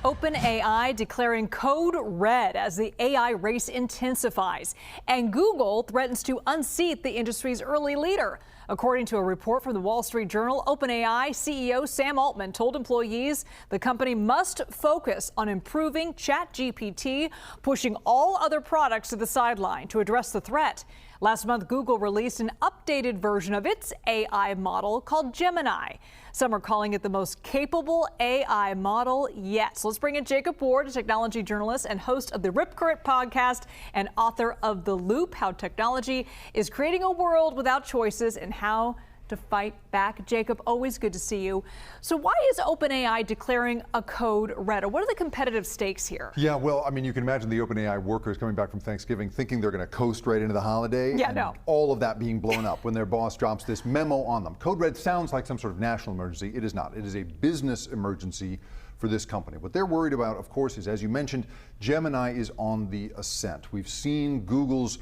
OpenAI declaring code red as the AI race intensifies. And Google threatens to unseat the industry's early leader. According to a report from the Wall Street Journal, OpenAI CEO Sam Altman told employees the company must focus on improving ChatGPT, pushing all other products to the sideline to address the threat. Last month, Google released an updated version of its AI model called Gemini. Some are calling it the most capable AI model yet. So let's bring in Jacob Ward, a technology journalist and host of the Rip Current podcast and author of The Loop, How Technology is Creating a World Without Choices and How to Fight Back. Jacob, always good to see you. So why is OpenAI declaring a code red? Or what are the competitive stakes here? Yeah, well, I mean, you can imagine the OpenAI workers coming back from Thanksgiving thinking they're going to coast right into the holiday. Yeah, and no. all of that being blown up when their boss drops this memo on them. Code red sounds like some sort of national emergency. It is not. It is a business emergency for this company. What they're worried about, of course, is, as you mentioned, Gemini is on the ascent. We've seen Google's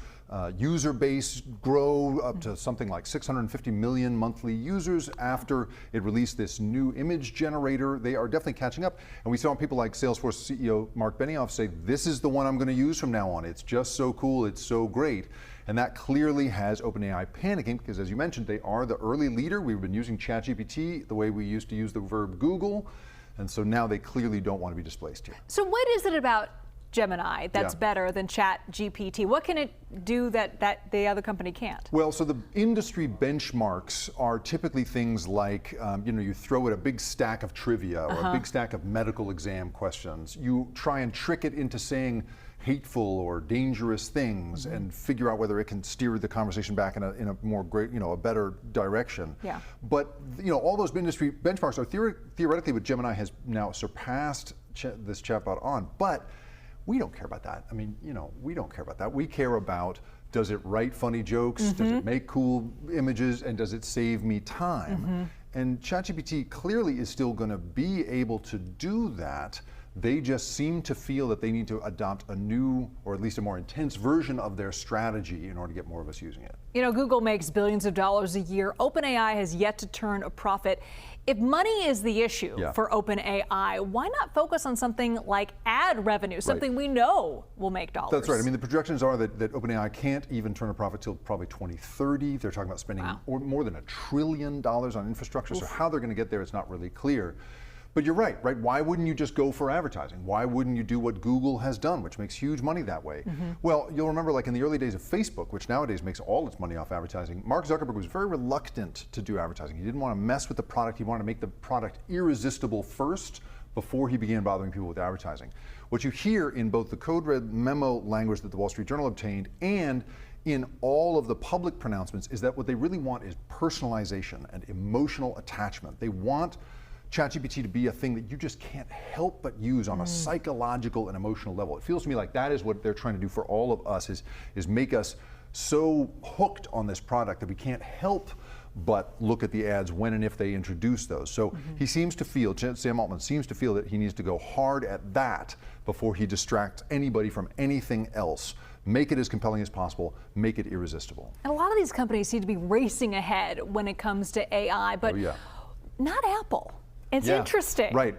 user base grow up to something like 650 million monthly users after it released this new image generator. They are definitely catching up. And we saw people like Salesforce CEO Mark Benioff say, this is the one I'm going to use from now on. It's just so cool. It's so great. And that clearly has OpenAI panicking because, as you mentioned, they are the early leader. We've been using ChatGPT the way we used to use the verb Google. And so now they clearly don't want to be displaced here. So what is it about Gemini that's better than ChatGPT? What can it do that the other company can't? Well, so the industry benchmarks are typically things like, you throw it a big stack of trivia or a big stack of medical exam questions. You try and trick it into saying hateful or dangerous things and figure out whether it can steer the conversation back in a more great, a better direction. Yeah. But, all those industry benchmarks are theoretically what Gemini has now surpassed this chatbot on. But we don't care about that. I mean, we don't care about that. We care about, does it write funny jokes? Does it make cool images? And does it save me time? And ChatGPT clearly is still going to be able to do that. They just seem to feel that they need to adopt a new, or at least a more intense version of their strategy in order to get more of us using it. Google makes billions of dollars a year. OpenAI has yet to turn a profit. If money is the issue for OpenAI, why not focus on something like ad revenue, something we know will make dollars? That's right. I mean, the projections are that OpenAI can't even turn a profit till probably 2030. They're talking about spending more than $1 trillion on infrastructure. So how they're going to get there is not really clear. But you're right? Why wouldn't you just go for advertising? Why wouldn't you do what Google has done, which makes huge money that way? Well, you'll remember like in the early days of Facebook, which nowadays makes all its money off advertising, Mark Zuckerberg was very reluctant to do advertising. He didn't want to mess with the product. He wanted to make the product irresistible first before he began bothering people with advertising. What you hear in both the code red memo language that the Wall Street Journal obtained and in all of the public pronouncements is that what they really want is personalization and emotional attachment. They want ChatGPT to be a thing that you just can't help but use on a psychological and emotional level. It feels to me like that is what they're trying to do for all of us, is make us so hooked on this product that we can't help but look at the ads when and if they introduce those. So he seems to feel, Sam Altman seems to feel that he needs to go hard at that before he distracts anybody from anything else. Make it as compelling as possible, make it irresistible. And a lot of these companies seem to be racing ahead when it comes to AI, but not Apple. It's interesting. Right.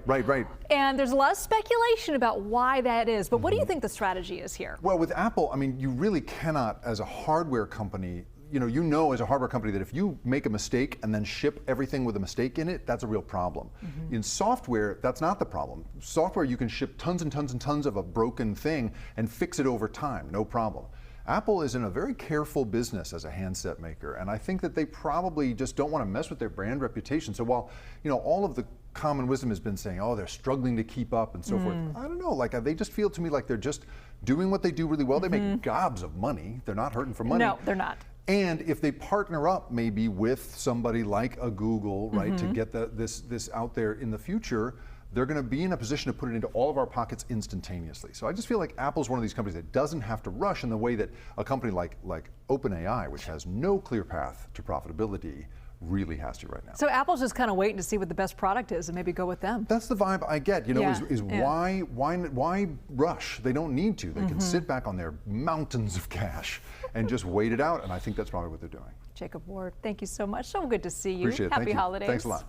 And there's a lot of speculation about why that is. But what do you think the strategy is here? Well, with Apple, I mean, you really cannot, as a hardware company, as a hardware company that if you make a mistake and then ship everything with a mistake in it, that's a real problem. In software, that's not the problem. Software, you can ship tons and tons and tons of a broken thing and fix it over time, no problem. Apple is in a very careful business as a handset maker, and I think that they probably just don't want to mess with their brand reputation. So while, all of the common wisdom has been saying, oh, they're struggling to keep up and so forth, I don't know, they just feel to me like they're just doing what they do really well. They make gobs of money. They're not hurting for money. No, they're not. And if they partner up maybe with somebody like a Google, to get this out there in the future, they're going to be in a position to put it into all of our pockets instantaneously. So I just feel like Apple's one of these companies that doesn't have to rush in the way that a company like OpenAI, which has no clear path to profitability, really has to right now. So Apple's just kind of waiting to see what the best product is and maybe go with them. That's the vibe I get, why rush? They don't need to. They can sit back on their mountains of cash and just wait it out, and I think that's probably what they're doing. Jacob Ward, thank you so much. So good to see you. Appreciate it. Happy holidays. Thanks a lot.